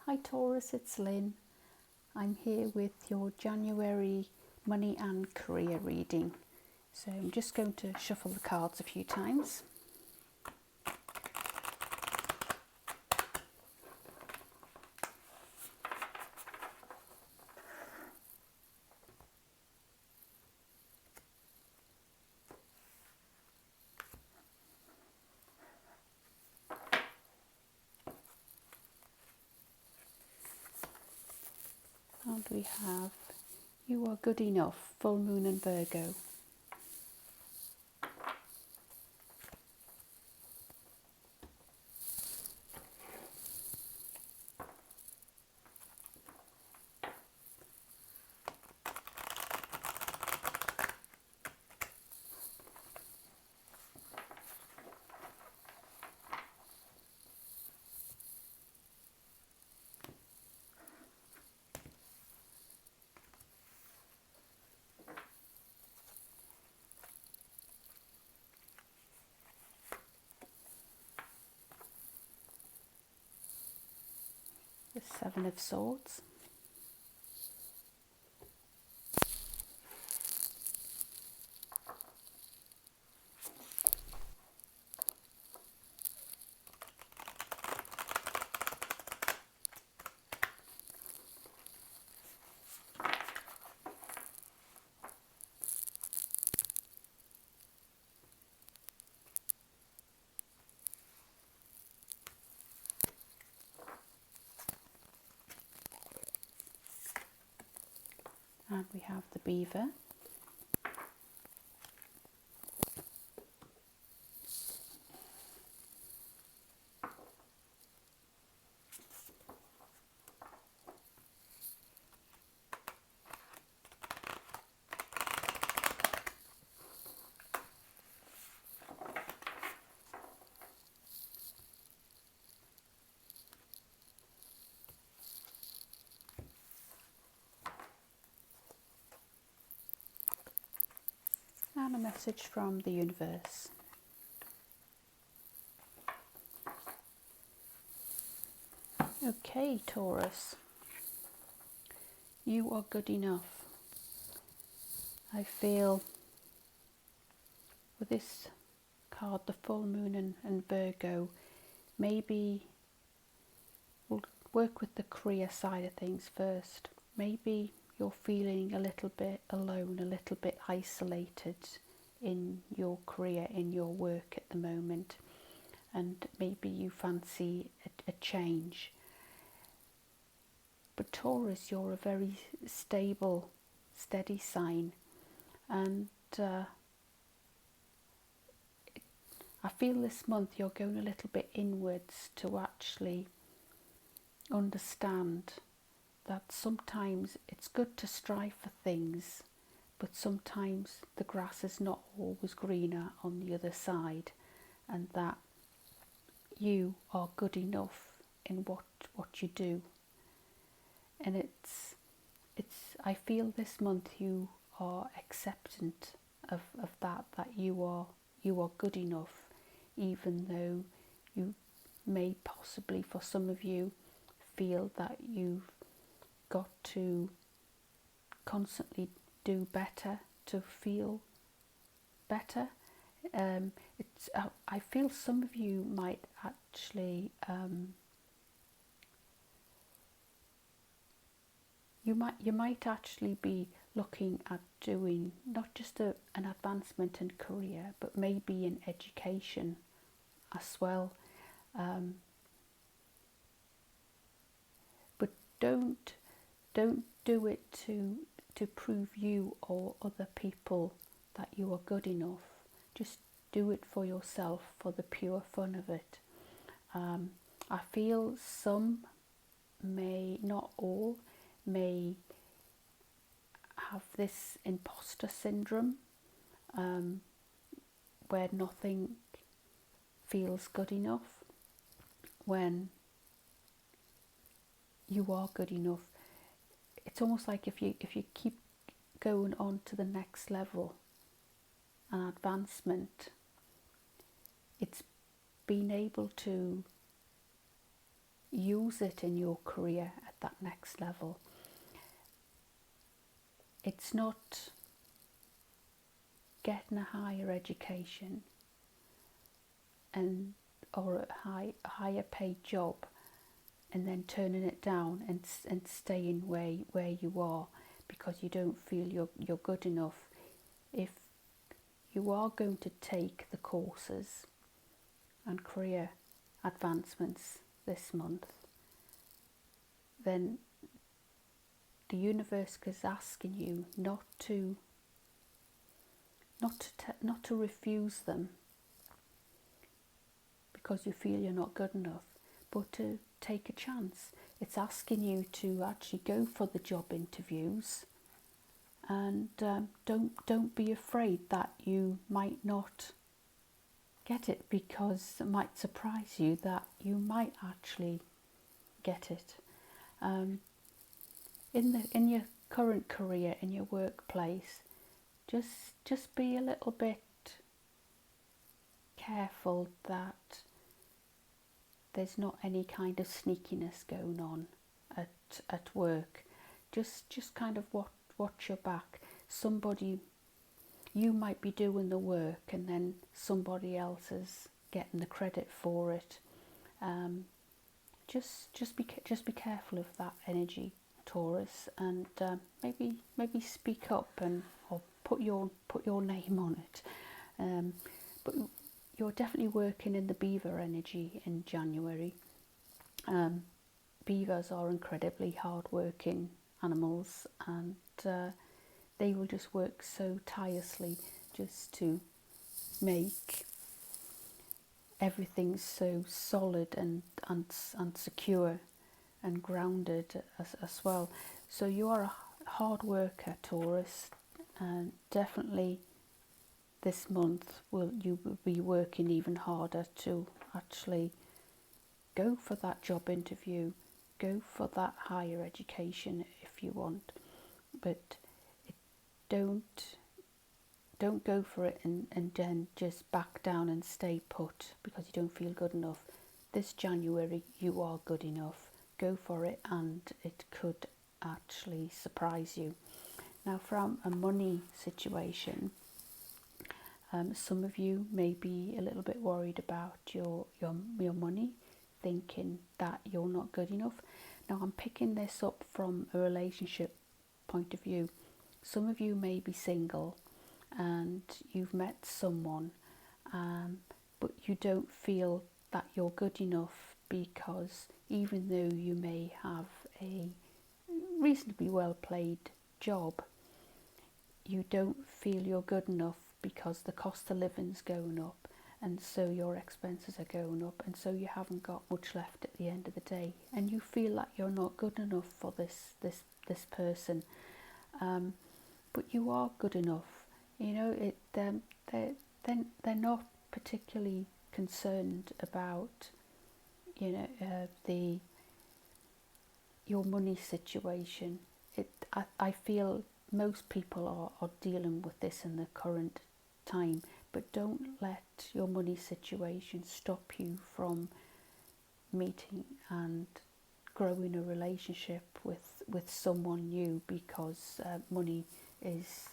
Hi Taurus, it's Lynn. I'm here with your January money and career reading. So I'm just going to shuffle the cards a few times. And we have You Are Good Enough, Full Moon and Virgo. The Seven of Swords. And we have the Beaver. And a message from the universe. Okay, Taurus, you are good enough. I feel with this card, the full moon and Virgo, maybe we'll work with the career side of things first. Maybe you're feeling a little bit alone, a little bit isolated in your career, in your work at the moment, and maybe you fancy a change. But Taurus, you're a very stable, steady sign, and I feel this month you're going a little bit inwards to actually understand that sometimes it's good to strive for things, but sometimes the grass is not always greener on the other side, and that you are good enough in what you do. And it's I feel this month you are acceptant of that you are good enough, even though you may possibly, for some of you, feel that you've got to constantly do better to feel better. I feel some of you might actually you might actually be looking at doing not just an advancement in career, but maybe in education as well. But don't do it to prove you or other people that you are good enough. Just do it for yourself, for the pure fun of it. I feel some may, not all, may have this imposter syndrome, where nothing feels good enough when you are good enough. It's almost like if you keep going on to the next level, an advancement, it's being able to use it in your career at that next level. It's not getting a higher education and or a higher paid job and then turning it down and staying where you are because you don't feel you're good enough. If you are going to take the courses and career advancements this month, then the universe is asking you not to refuse them because you feel you're not good enough, but to take a chance. It's asking you to actually go for the job interviews, and don't be afraid that you might not get it, because it might surprise you that you might actually get it. In your current career, in your workplace, just be a little bit careful that there's not any kind of sneakiness going on at work. Just kind of watch your back. You might be doing the work and then somebody else is getting the credit for it. Just be careful of that energy, Taurus, and maybe speak up or put your name on it. But you're definitely working in the beaver energy in January. Beavers are incredibly hard-working animals, and they will just work so tirelessly just to make everything so solid and secure and grounded as well. So you are a hard worker, Taurus, and definitely this month you will be working even harder to actually go for that job interview, go for that higher education if you want, but don't go for it and then just back down and stay put because you don't feel good enough. This January you are good enough. Go for it, and it could actually surprise you. Now, from a money situation, some of you may be a little bit worried about your money, thinking that you're not good enough. Now, I'm picking this up from a relationship point of view. Some of you may be single and you've met someone, but you don't feel that you're good enough because even though you may have a reasonably well paid job, you don't feel you're good enough because the cost of living's going up, and so your expenses are going up, and so you haven't got much left at the end of the day, and you feel like you're not good enough for this person, but you are good enough. You know, they're not particularly concerned about, you know, your money situation. I feel most people are dealing with this in the current time, but don't let your money situation stop you from meeting and growing a relationship with someone new, because money is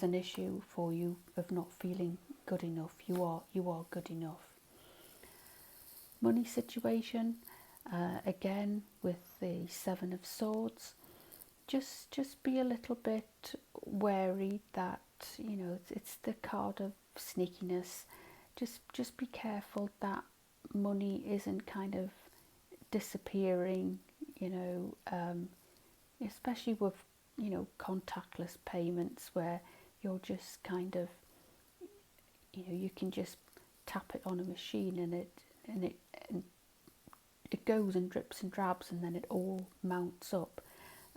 an issue for you of not feeling good enough. You are good enough. Money situation, again with the Seven of Swords, just be a little bit wary that, you know, it's the card of sneakiness. Just be careful that money isn't kind of disappearing, you know, especially with, you know, contactless payments where you're just kind of, you know, you can just tap it on a machine and it goes and drips and drabs, and then it all mounts up.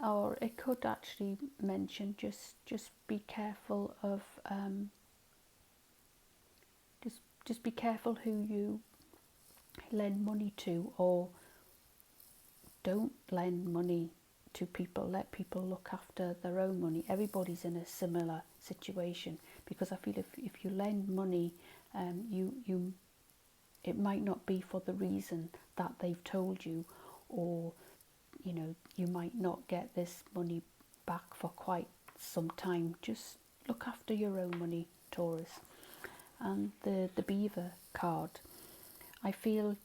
Or it could actually mention just be careful of just be careful who you lend money to, or don't lend money to people. Let people look after their own money. Everybody's in a similar situation, because I feel if you lend money, it might not be for the reason that they've told you, or you know, you might not get this money back for quite some time. Just look after your own money, Taurus. And the beaver card, I feel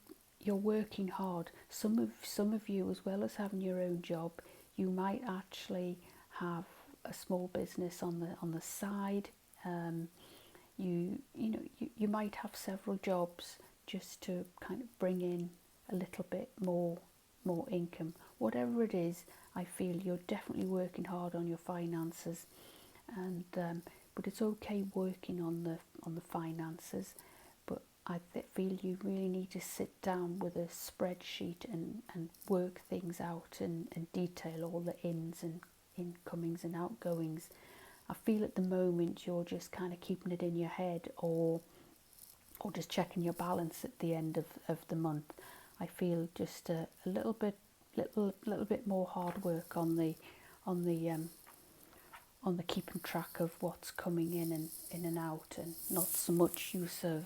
you're working hard. Some of you, as well as having your own job, you might actually have a small business on the side. You might have several jobs just to kind of bring in a little bit more income. Whatever it is, I feel you're definitely working hard on your finances, and but it's okay working on the finances. But I feel you really need to sit down with a spreadsheet and work things out and detail all the ins and incomings and outgoings. I feel at the moment you're just kind of keeping it in your head, or just checking your balance at the end of the month. I feel just a little bit more hard work on the keeping track of what's coming in and out, and not so much use of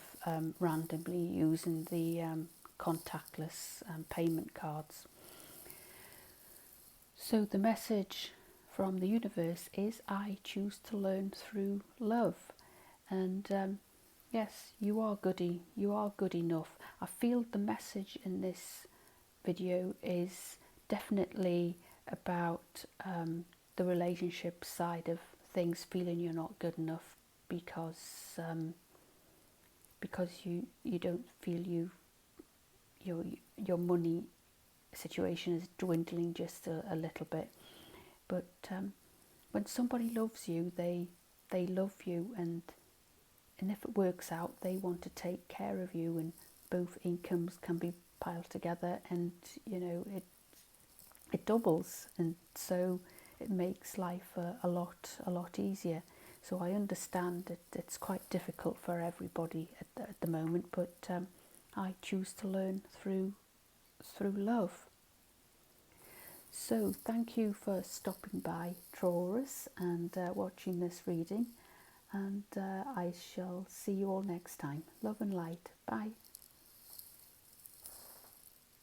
randomly using the contactless payment cards. So the message from the universe is, I choose to learn through love. And yes, you are goody. You are good enough. I feel the message in this video is definitely about the relationship side of things, feeling you're not good enough because you don't feel your money situation is dwindling just a little bit. But when somebody loves you, they love you, and if it works out, they want to take care of you, and both incomes can be piled together, and you know, it doubles, and so it makes life a lot easier. So I understand that it's quite difficult for everybody at the moment, but I choose to learn through love. So thank you for stopping by, Taurus, and watching this reading, and I shall see you all next time. Love and light. Bye.